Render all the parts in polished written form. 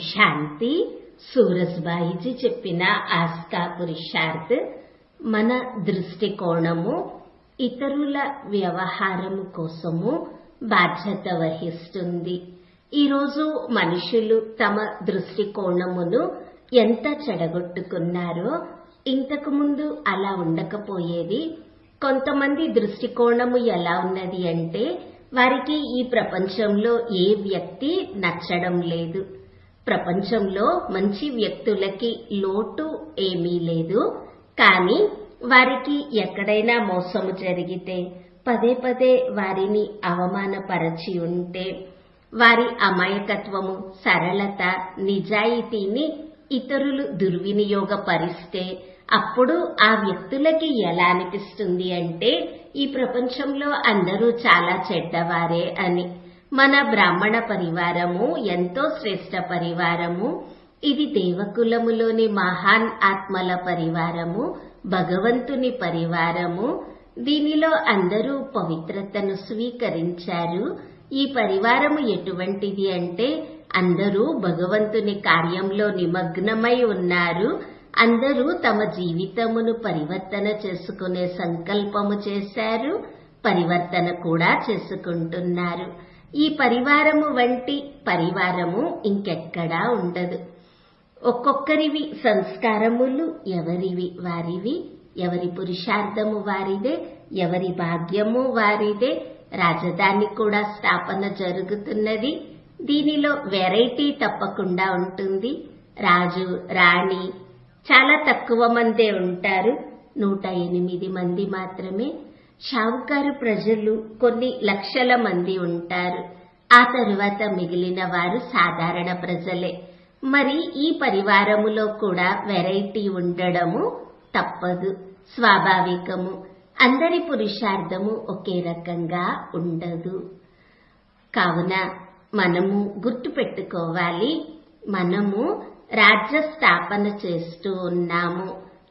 శాంతి. సూరజ్బాయిజీ చెప్పిన ఆస్కా పురుషార్థ్. మన దృష్టికోణము ఇతరుల వ్యవహారము కోసము బాధ్యత వహిస్తుంది. ఈరోజు మనుషులు తమ దృష్టికోణమును ఎంత చెడగొట్టుకున్నారో ఇంతకు ముందు అలా ఉండకపోయేది. కొంతమంది దృష్టికోణము ఎలా ఉన్నది అంటే వారికి ఈ ప్రపంచంలో ఏ వ్యక్తి నచ్చడం లేదు. ప్రపంచంలో మంచి వ్యక్తులకి లోటు ఏమీ లేదు. కానీ వారికి ఎక్కడైనా మోసము జరిగితే, పదే పదే వారిని అవమానపరచి ఉంటే, వారి అమాయకత్వము, సరళత, నిజాయితీని ఇతరులు దుర్వినియోగపరిస్తే అప్పుడు ఆ వ్యక్తులకి ఎలా అనిపిస్తుంది అంటే ఈ ప్రపంచంలో అందరూ చాలా చెడ్డవారే అని. మన బ్రాహ్మణ పరివారము ఎంతో శ్రేష్ఠ పరివారము. ఇది దేవకులములోని మహాన్ ఆత్మల పరివారము, భగవంతుని పరివారము. దీనిలో అందరూ పవిత్రతను స్వీకరించారు. ఈ పరివారము ఎటువంటిది అంటే అందరూ భగవంతుని కార్యంలో నిమగ్నమై ఉన్నారు. అందరూ తమ జీవితమును పరివర్తన చేసుకునే సంకల్పము చేశారు, పరివర్తన కూడా చేసుకుంటున్నారు. ఈ పరివారము వంటి పరివారము ఇంకెక్కడా ఉండదు. ఒక్కొక్కరివి సంస్కారములు ఎవరివి వారివి, ఎవరి పురుషార్థము వారిదే, ఎవరి భాగ్యము వారిదే. రాజధాని కూడా స్థాపన జరుగుతున్నది. దీనిలో వెరైటీ తప్పకుండా ఉంటుంది. రాజు, రాణి చాలా తక్కువ మందే ఉంటారు, 108 మంది మాత్రమే. షావుకారు ప్రజలు కొన్ని లక్షల మంది ఉంటారు. ఆ తరువాత మిగిలిన వారు సాధారణ ప్రజలే. మరి ఈ పరివారములో కూడా వెరైటీ ఉండడము తప్పదు, స్వాభావికము. అందరి పురుషార్థము ఒకే రకంగా ఉండదు. కావున మనము గుర్తుపెట్టుకోవాలి, మనము రాజ్య స్థాపన చేస్తూ ఉన్నాము.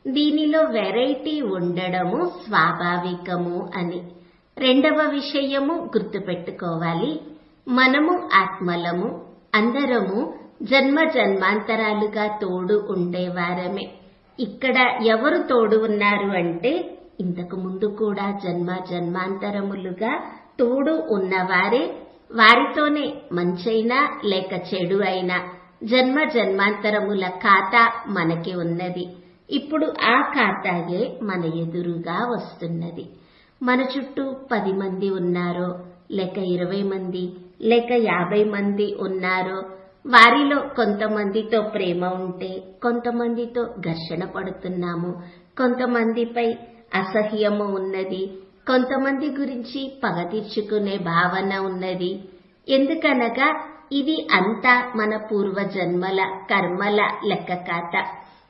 దీనిలో వెరైటీ ఉండడము స్వాభావికము అని. రెండవ విషయము గుర్తుపెట్టుకోవాలి, మనము ఆత్మలము. అందరము జన్మ జన్మాంతరాలుగా తోడు ఉండేవారమే. ఇక్కడ ఎవరు తోడు ఉన్నారు అంటే ఇంతకు ముందు కూడా జన్మ జన్మాంతరములుగా తోడు ఉన్నవారే. వారితోనే మంచైనా లేక చెడు అయినా జన్మ జన్మాంతరముల ఖాతా మనకి ఉన్నది. ఇప్పుడు ఆ ఖాతాయే మన ఎదురుగా వస్తున్నది. మన చుట్టూ 10 మంది ఉన్నారో లేక 20 మంది లేక 50 మంది ఉన్నారో, వారిలో కొంతమందితో ప్రేమ ఉంటే కొంతమందితో ఘర్షణ పడుతున్నాము, కొంతమందిపై అసహ్యము ఉన్నది, కొంతమంది గురించి పగ తీర్చుకునే భావన ఉన్నది. ఎందుకనగా ఇది అంతా మన పూర్వజన్మల కర్మల లెక్క ఖాతా.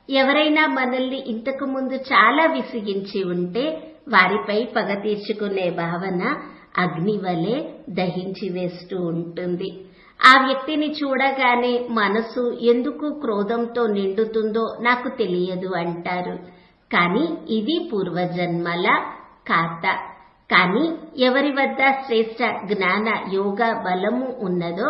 ఎవరైనా మనల్ని ఇంతకు ముందు చాలా విసిగించి ఉంటే వారిపై పగ తీర్చుకునే భావన అగ్ని వలె దహించి వేస్తూ ఉంటుంది. ఆ వ్యక్తిని చూడగానే మనసు ఎందుకు క్రోధంతో నిండుతుందో నాకు తెలియదు అంటారు. కానీ ఇది పూర్వజన్మల ఖాతా. కానీ ఎవరి వద్ద శ్రేష్ఠ జ్ఞాన యోగ బలము ఉన్నదో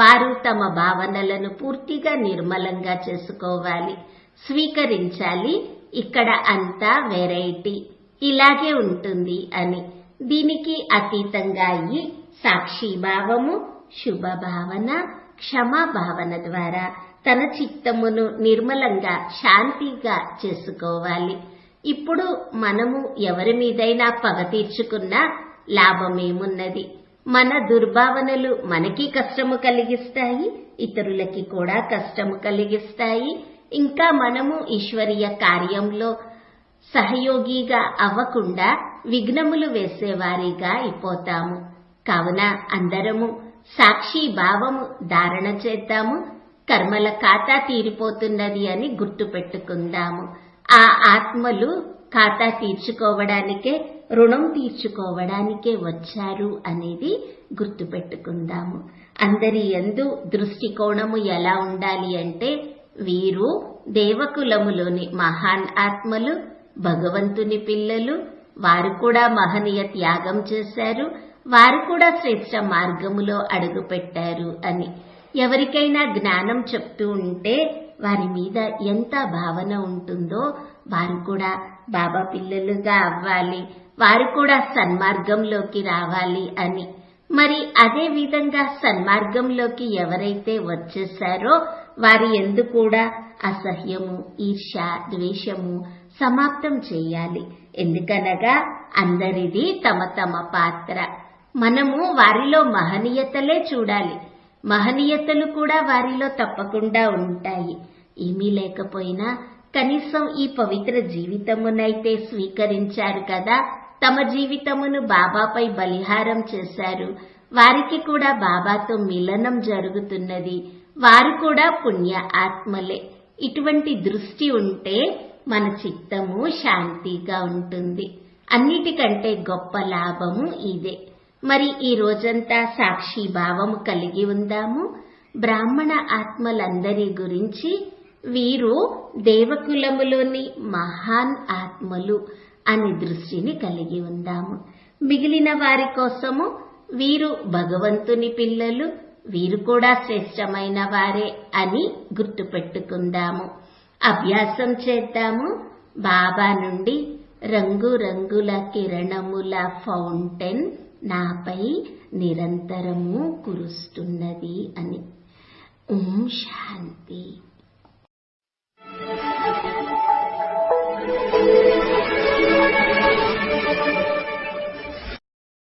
వారు తమ భావనలను పూర్తిగా నిర్మలంగా చేసుకోవాలి, స్వీకరించాలి. ఇక్కడ అంతా వెరైటీ ఇలాగే ఉంటుంది అని. దీనికి అతీతంగా అయ్యి సాక్షిభావము, శుభభావన, క్షమాభావన ద్వారా తన చిత్తమును నిర్మలంగా శాంతిగా చేసుకోవాలి. ఇప్పుడు మనము ఎవరి మీదైనా పగ తీర్చుకున్నా లాభమేమున్నది? మన దుర్భావనలు మనకి కష్టము కలిగిస్తాయి, ఇతరులకి కూడా కష్టము కలిగిస్తాయి. ఇంకా మనము ఈశ్వరీయ కార్యంలో సహయోగిగా అవ్వకుండా విఘ్నములు వేసేవారిగా అయిపోతాము. కావున అందరము సాక్షి భావము ధారణ చేద్దాము. కర్మల ఖాతా తీరిపోతున్నది అని గుర్తు పెట్టుకుందాము. ఆ ఆత్మలు ఖాతా తీర్చుకోవడానికే, రుణం తీర్చుకోవడానికే వచ్చారు అనేది గుర్తు పెట్టుకుందాము. అందరి యందు దృష్టికోణము ఎలా ఉండాలి అంటే వీరు దేవకులములోని మహాన్ ఆత్మలు, భగవంతుని పిల్లలు. వారు కూడా మహనీయ త్యాగం చేశారు, వారు కూడా శ్రేష్ఠ మార్గములో అడుగుపెట్టారు అని. ఎవరికైనా జ్ఞానం చెప్తూ ఉంటే వారి మీద ఎంత భావన ఉంటుందో, వారు కూడా బాబా పిల్లలుగా అవ్వాలి, వారు కూడా సన్మార్గంలోకి రావాలి అని. మరి అదే విధంగా సన్మార్గంలోకి ఎవరైతే వచ్చేశారో వారి యందు కూడా అసహ్యము, ఈర్ష్య, ద్వేషము సమాప్తం చేయాలి. ఎందుకనగా అందరిది తమ తమ పాత్ర. మనము వారిలో మహనీయతలే చూడాలి. మహనీయతలు కూడా వారిలో తప్పకుండా ఉంటాయి. ఏమీ లేకపోయినా కనీసం ఈ పవిత్ర జీవితమునైతే స్వీకరించారు కదా, తమ జీవితమును బాబాపై బలిహారం చేశారు. వారికి కూడా బాబాతో మిలనం జరుగుతున్నది. వారు కూడా పుణ్య ఆత్మలే. ఇటువంటి దృష్టి ఉంటే మన చిత్తము శాంతిగా ఉంటుంది. అన్నిటికంటే గొప్ప లాభము ఇదే. మరి ఈ రోజంతా సాక్షి భావము కలిగి ఉందాము. బ్రాహ్మణ ఆత్మలందరి గురించి వీరు దేవకులములోని మహాన్ ఆత్మలు అనే దృష్టిని కలిగి ఉందాము. మిగిలిన వారి కోసము వీరు భగవంతుని పిల్లలు, వీరు కూడా శ్రేష్టమైన వారే అని గుర్తుపెట్టుకుందాము. అభ్యాసం చేద్దాము. బాబా నుండి రంగురంగుల కిరణముల ఫౌంటైన్ నాపై నిరంతరము కురుస్తున్నది అని. ఓం శాంతి.